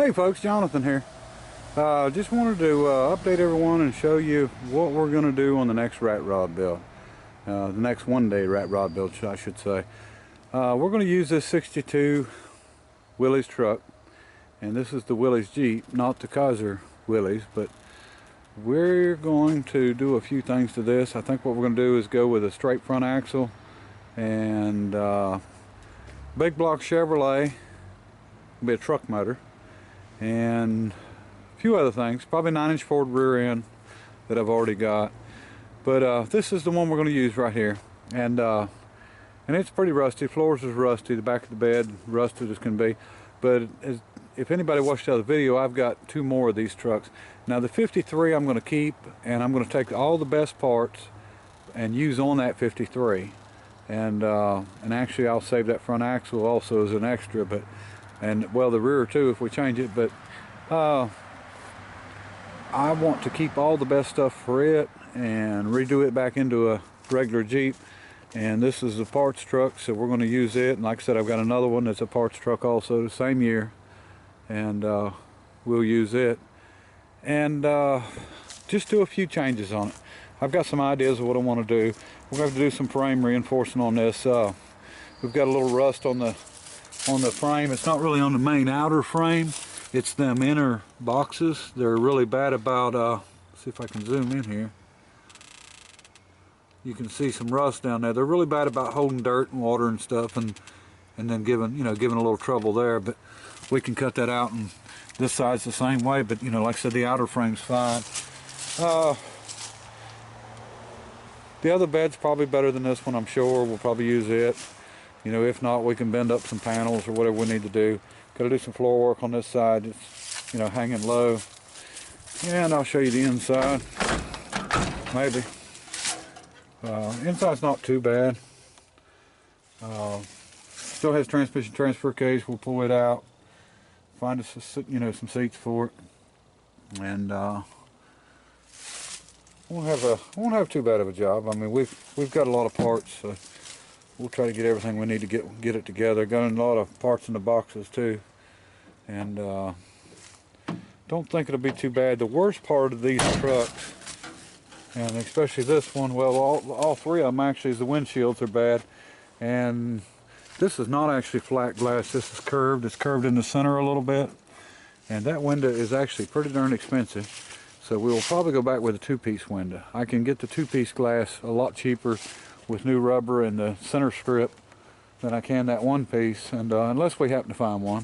Hey folks, Jonathan here. Just wanted to update everyone and show you what we're going to do on the next rat rod build. The next one-day rat rod build, I should say. We're going to use this 62 Willys truck, and this is the Willys Jeep, not the Kaiser Willys, but we're going to do a few things to this. I think what we're going to do is go with a straight front axle and big block Chevrolet, will be a truck motor, and a few other things, probably 9-inch Ford rear end that I've already got. But this is the one we're going to use right here, and it's pretty rusty. Floors is rusty, the back of the bed rusted as can be. But if anybody watched the other video, I've got two more of these trucks. Now the 53 I'm going to keep, and I'm going to take all the best parts and use on that 53. And actually I'll save that front axle also as an extra, but well, the rear too if we change it. But I want to keep all the best stuff for it and redo it back into a regular Jeep. And this is the parts truck, so we're going to use it. And like I said, I've got another one that's a parts truck also, the same year, and we'll use it and just do a few changes on it. I've got some ideas of what I want to do. We're going to have to do some frame reinforcing on this. We've got a little rust on the frame. It's not really on the main outer frame, it's them inner boxes. They're really bad about see if I can zoom in here. You can see some rust down there. They're really bad about holding dirt and water and stuff, and then giving a little trouble there. But we can cut that out, and this side's the same way. But like I said, the outer frame's fine. The other bed's probably better than this one, I'm sure. We'll probably use it. If not, we can bend up some panels or whatever we need to do. Got to do some floor work on this side. It's hanging low. And I'll show you the inside. Maybe. Inside's not too bad. Still has transmission transfer case. We'll pull it out. Find us some seats for it. And won't have too bad of a job. I mean, we've got a lot of parts, so we'll try to get everything we need to get it together. Got a lot of parts in the boxes too, and don't think it'll be too bad. The worst part of these trucks, and especially this one, well, all three of them actually, is the windshields are bad. And this is not actually flat glass. This is curved. It's curved in the center a little bit, and that window is actually pretty darn expensive. So we will probably go back with a two-piece window. I can get the two-piece glass a lot cheaper with new rubber and the center strip than I can that one piece, and unless we happen to find one.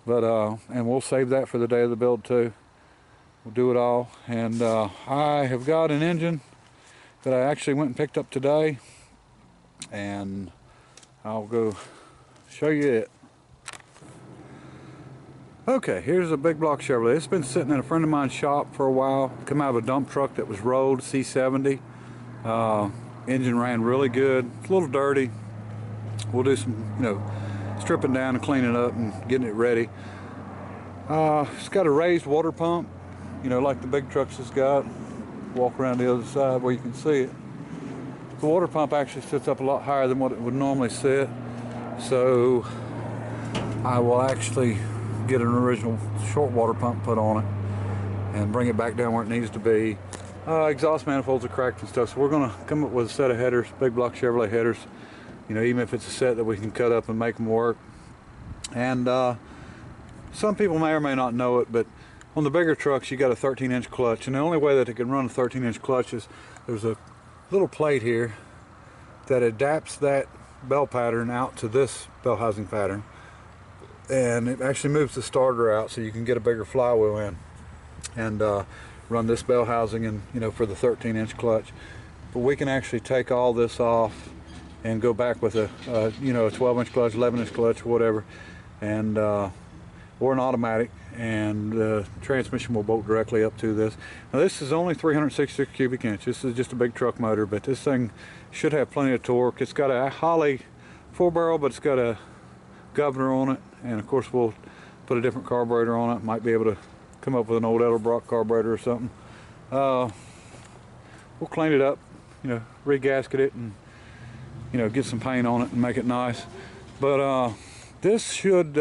But and we'll save that for the day of the build too. We'll do it all. And I have got an engine that I actually went and picked up today, and I'll go show you it. Okay, here's a big block Chevrolet. It's been sitting in a friend of mine's shop for a while. Come out of a dump truck that was rolled, C70. Engine ran really good. It's a little dirty. We'll do some, stripping down and cleaning up and getting it ready. It's got a raised water pump, like the big trucks has got. Walk around the other side where you can see it. The water pump actually sits up a lot higher than what it would normally sit. So I will actually get an original short water pump put on it and bring it back down where it needs to be. Exhaust manifolds are cracked and stuff, so we're going to come up with a set of headers, big block Chevrolet headers, even if it's a set that we can cut up and make them work. And some people may or may not know it, but on the bigger trucks you got a 13-inch clutch, and the only way that it can run a 13-inch clutch is there's a little plate here that adapts that bell pattern out to this bell housing pattern, and it actually moves the starter out so you can get a bigger flywheel in and run this bell housing and for the 13-inch clutch. But we can actually take all this off and go back with a 12-inch clutch, 11-inch clutch, whatever, and or an automatic, and the transmission will bolt directly up to this. Now this is only 366 cubic inches. This is just a big truck motor, but this thing should have plenty of torque. It's got a Holley 4-barrel, but it's got a governor on it, and of course we'll put a different carburetor on it. Might be able to come up with an old Edelbrock carburetor or something. We'll clean it up, re-gasket it, and get some paint on it and make it nice. But this should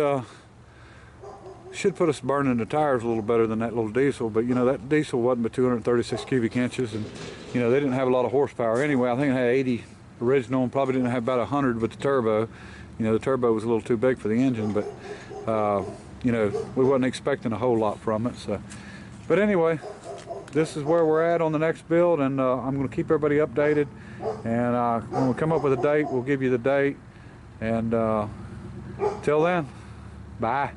should put us burning the tires a little better than that little diesel, but you know, that diesel wasn't but 236 cubic inches, and you know, they didn't have a lot of horsepower anyway. I think it had 80 original and probably didn't have about 100 with the turbo. You know, the turbo was a little too big for the engine, but you know, we wasn't expecting a whole lot from it. So, but anyway, this is where we're at on the next build, and I'm going to keep everybody updated, and when we come up with a date, we'll give you the date, and till then, bye.